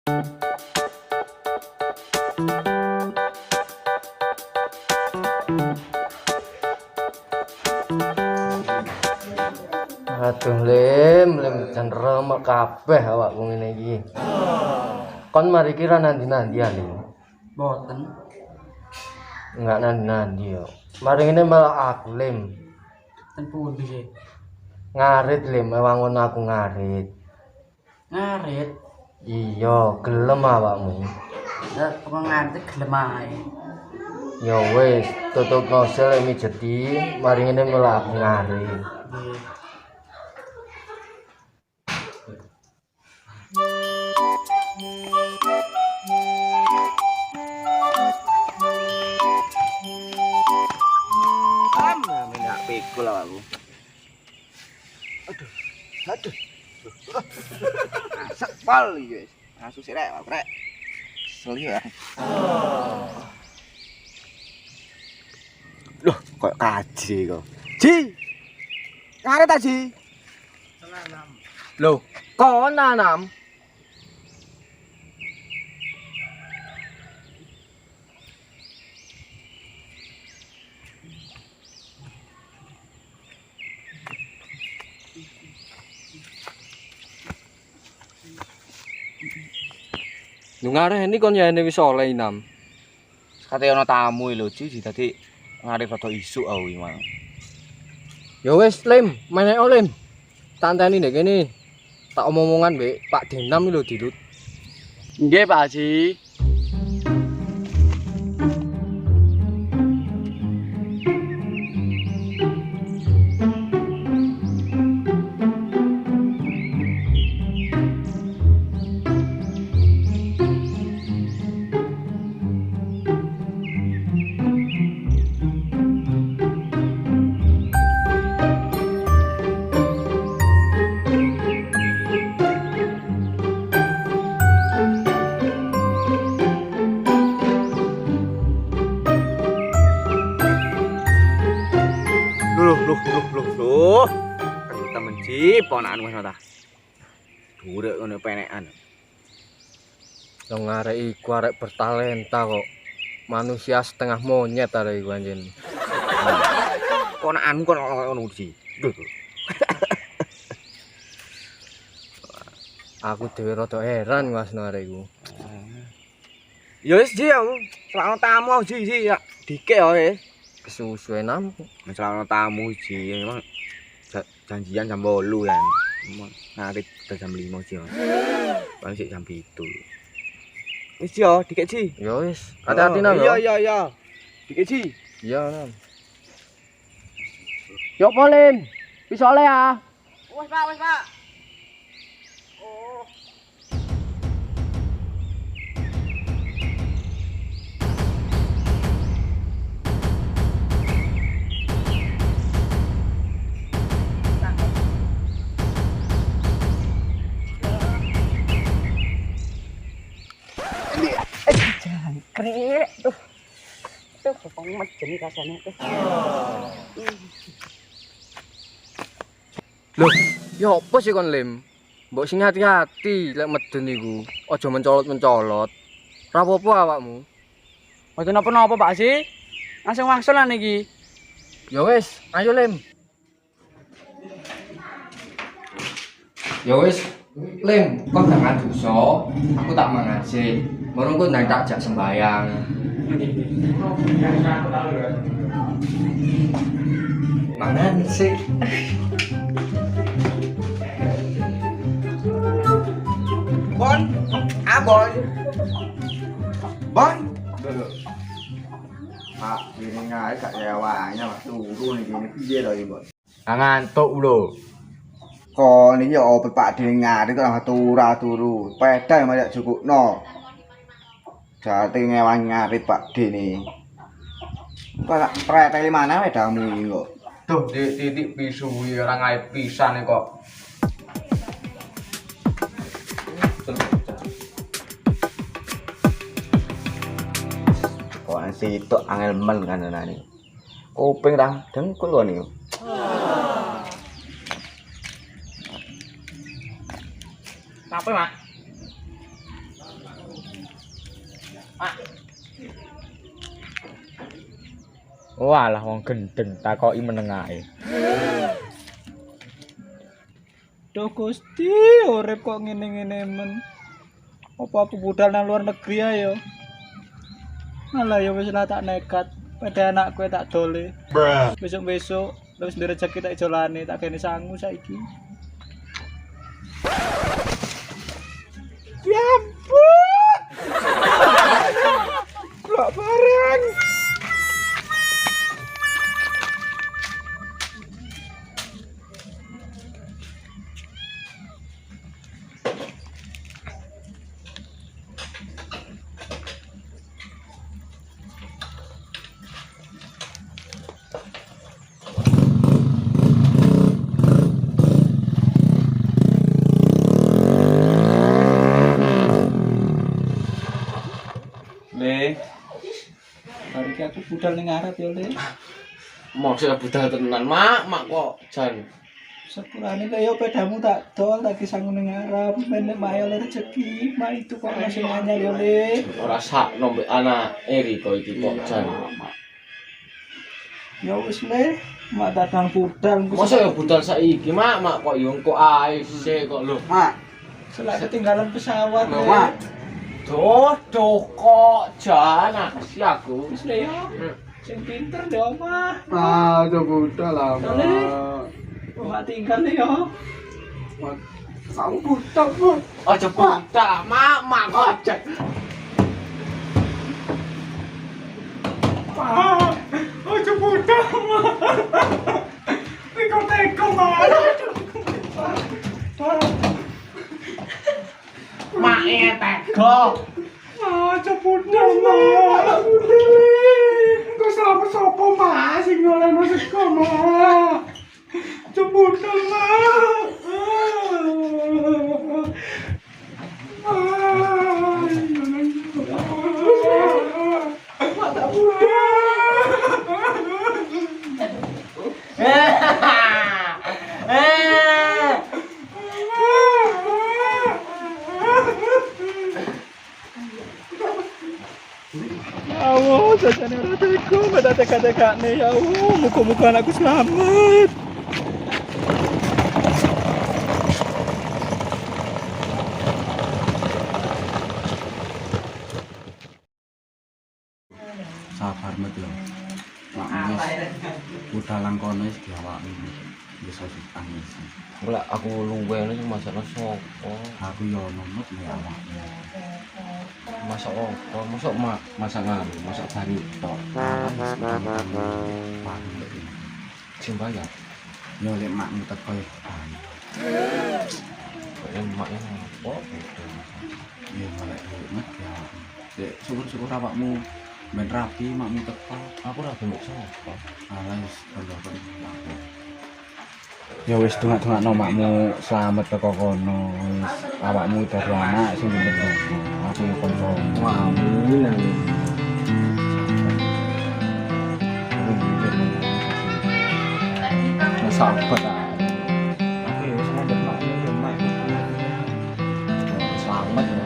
Aduh lem jan remek kabeh awakku ngene iki. Kon mari kira nandi-nandi ya, Lim. Boten. Enggak nandi-nandi yo. Mari ngene malah aku, Lim. Ten pundi sih? Ngarit, Lim, wangun aku ngarit. Ngarit. Iya, gelem awakmu. Ya kok ngarit gelem ae. Ya wis, tutup nozel mijeti, mari ngene malah aku ngarit. Nggih. Minyak pikul aku. Aduh. Sepal iki wis. Asu sik rek, rek. Kesel ya. Loh, kok kaji kok. Ji. Ngaret ta, Ji? Loh, kon nanam. Nungare ini kon ya ini wis oleh inam. Kate ana tamu lho, Ji, dadi ngarep rada isuk aku iki mang. Ya wis, Lim, menek Lim. Tanteni ndek kene. Tak omong-omongan mbek Pak Denam lho dilut. Nggih, Pak Haji. Loh. Kan temen Ji, ponakan wis ta. Durek ngono penekan. Yang arek iku arek bertalenta kok. Manusia setengah monyet arek iku anjen. Ponakanmu kon ngono Ji. Lho. Aku dhewe rada heran ngasno arek iku. Ya wis Ji aku. Selama tamu Ji ya dikek ya wis. Kesusu enam. Selama tamu Ji emang janjian jam 8 kan. Ngarit jam 5 Ji. Paling sik jam 7. Wis yo dikek Ji. Ya wis, hati-hati nang. Iya. Dikek Ji. Iya nang. Yo Polin. Wis oleh ya. Wis Pak. Oh. Krek. Tuh kok mejen rasane tuh. Loh, ya apa sih kon Lim? Mbok sing hati-hati lek medun iku. Aja mencolot-mencolot. Ora apa-apa awakmu. Mboten napa-napa, Pak Haji. Langsung wangsul lan iki. Ya wis, ayo Lim. Ya wis, Lim, kok jangan dosa. Aku tak mangan sih. Murung kok nang tak jak sembayang. Mangan sih. Bon. Bon. Pak, ini ngae gak nyewanya Mas turu niki piye to iki, Bon? Ngantuk lho. Kon iki ya opo Pak dhewe ngari kok turu. Pedang mayak cukukno. Jate ngewan ngarit Pak Dene. Kok preteli mana wedangmu iki kok. Duh, titik pisuwi ora ngae pisan kok. Kok sitok angel men kanane. Kuping ra dengkul kok niku. Apa, Mak? Walah wong gendeng takoki meneng ae. Duh Gusti, urip kok ngene-ngene men. Apa aku budal nang luar negeri ayo. Alah ya wis lah tak nekat. Pada anakku tak dole. Besok-besok wis ndek rezeki tak jolane, tak kene sangu saiki. Ya ampun. Kok bareng. Le. Mari aku budal ning arep ya, Le. Maksudnya budal tenan, mak kok jan. Sepurane kaya pedamu tak dol lagi sangu ning arep, menek mayo rezeki, mak itu kok masih anyar ya, Le. Ora sakno mbek anak eri kok iki kok jan. Ya wis, Le. Mak datang budal. Masa ya budal saiki, mak kok yo engko ae sik kok lho. Mak, Selak ketinggalan pesawat, lho, Le. Mak. Duh kok jan si aku. Wis, Le ya. Sing pinter deh, Omah. Ah, budal lah, Le. Mak tinggal Le ya. Kamu budal, Mak. Aja budal, mak kok jan. Ojo budal, Mak. Teko-teko, Mak. Mak teko. Ojo budal, Mak. Engko sapa-sapa, Mak, sing noleno sego, Mak. Ojo budal, Mak. Mak tak budal. Ya Allah, jajane ora teko, pada teka-tekane ya Allah, muga-muga anakku selamat. Sabar met yo. Mak budal lang kono wis diawakmu. Wis tangis. Lah aku luwe ini masalah sopo. Aku yo nomot nek awakmu. Masak apa? Masak masak ngaru, masak bari tok. Sing bayar. Yo lek makmu teko yo. Maknya apa? Yo malah met ya. Dek syukur-syukur awakmu ben rapi makmu teko. Aku ora gelem sapa. Alah wis kandhane. Ya wis dongak-dongakno makmu selamat teko kono. Wis awakmu dari anak sing bener. Aku yo kanca. Amin amin. Sabar ae. Aku yo selamat makmu yo mak. Selamat ya.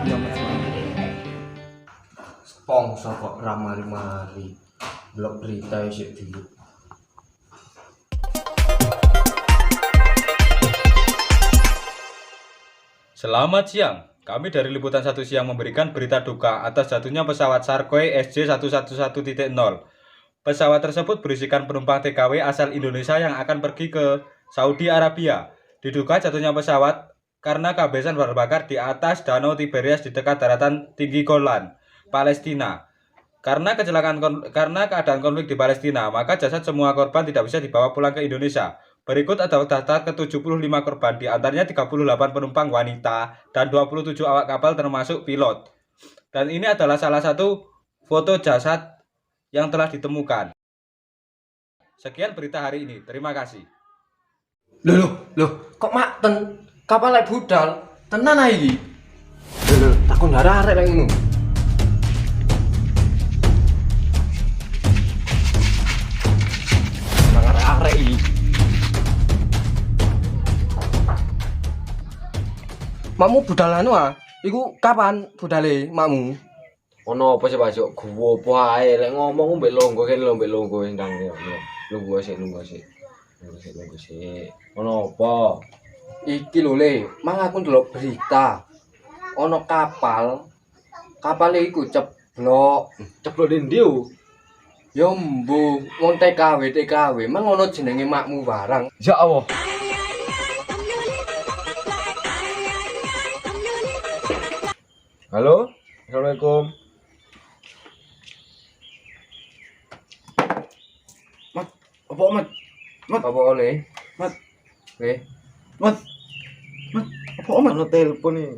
Yo mak. Sponsor kok ramari-mari. Blog berita isik dulu. Selamat siang, kami dari Liputan 1 Siang memberikan berita duka atas jatuhnya pesawat Sarkoy SJ111.0. Pesawat tersebut berisikan penumpang TKW asal Indonesia yang akan pergi ke Saudi Arabia. Diduga jatuhnya pesawat karena kehabisan bahan bakar di atas Danau Tiberias di dekat daratan tinggi Golan, Palestina. Karena keadaan konflik di Palestina, maka jasad semua korban tidak bisa dibawa pulang ke Indonesia. Berikut adalah daftar ke-75 korban, di antaranya 38 penumpang wanita dan 27 awak kapal termasuk pilot. Dan ini adalah salah satu foto jasad yang telah ditemukan. Sekian berita hari ini, terima kasih. Loh, kok mak kapal lek budal? Tenan ae iki. Lho, takon arek lek ngono. Nang arek iki. Makmu budal anu ah? Iku kapan budale makmu? Ono apa sih Pak Jok? Gua apa ae lek ngomong mbek longgo kene lho mbek longgo ndang yo. Lungguh sik. Ono apa? Iki lho Le, mang aku ndelok berita. Ono kapal. Kapale iku ceblok. Ceblok ndi yo? Ya mbuh, wong TKW, mang ono jenenge makmu barang. Ya Allah. Halo, Assalamualaikum. Apa Mat? Apa oleh? Mat. Le, Mat. Apa Mat? ono telepon iki.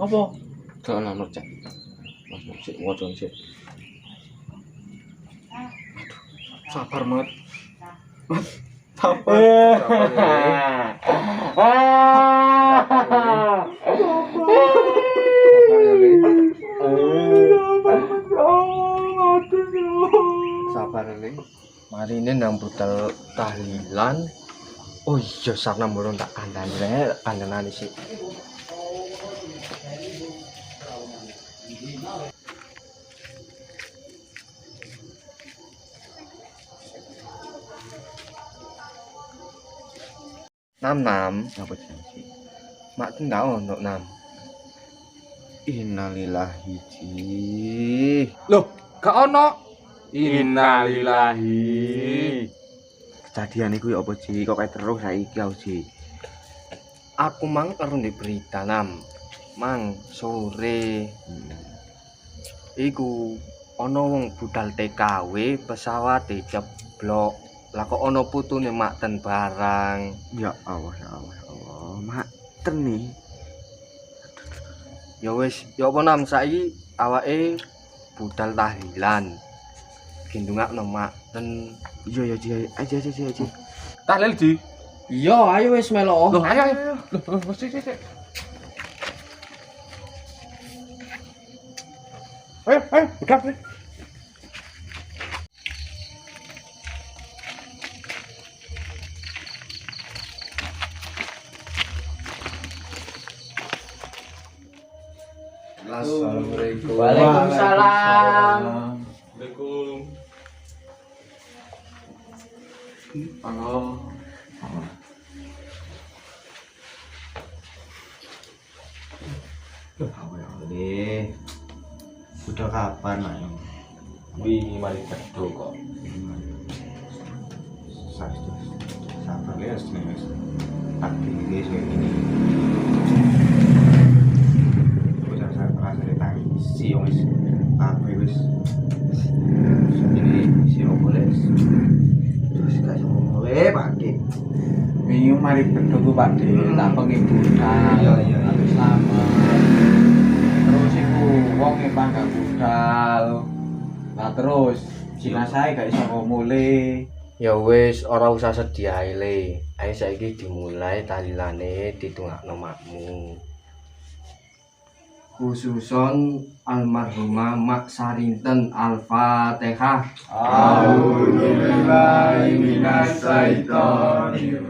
Apa? Sono nomor cek. Mas sik ngono sik. Sabar Mat. Sabar Le. Mari ini nang budal tahlilan. Oh iya sarna murung tak kandhani rek, kandhanane sik. Nam, Apa sih? mak ndak ono Nam. Innalillahi ji. Loh, gak ono. Innalillahi. Kejadian iku ya apa Ji? Kok kayak terus saiki aku Ji. Aku mang karo ndek berita Nam. Mang sore iku ono wong budal TKW pesawat ceblok. Lah kok ono putune makten barang. Ya Allah. Mak nih. Ya wis, ya apa Nam saiki awake budal tahlilan. Gendungakno makten. Iya Ji, aja. Tahlil Ji. Iya, ayo wis melok. Loh, ayo. Loh, sik. Ayo, udah. Assalamualaikum. Waalaikumsalam. Halo. Deh. Udah kapan Mak? Wingi mari pedho kok. Sabar ya Mas. Pagi guys ini. Udah saya rasa tangisi wis. Kabeh wis. Ini si boleh. Terus kasih mulai pagi. Wingi mari pedho ku Pak De, tak pengibutan. Iya. Aku selamat. Terus iku wong e pangkat budal. Lah terus jenazah gak iso mulai. Ya wis, ora usah sedih ae Le. Ayo saiki dimulai tahlilane ditungakno makmu. Khususon almarhumah Mak Sarinten Al-Fatihah. A'udzubillahi minasyaitonir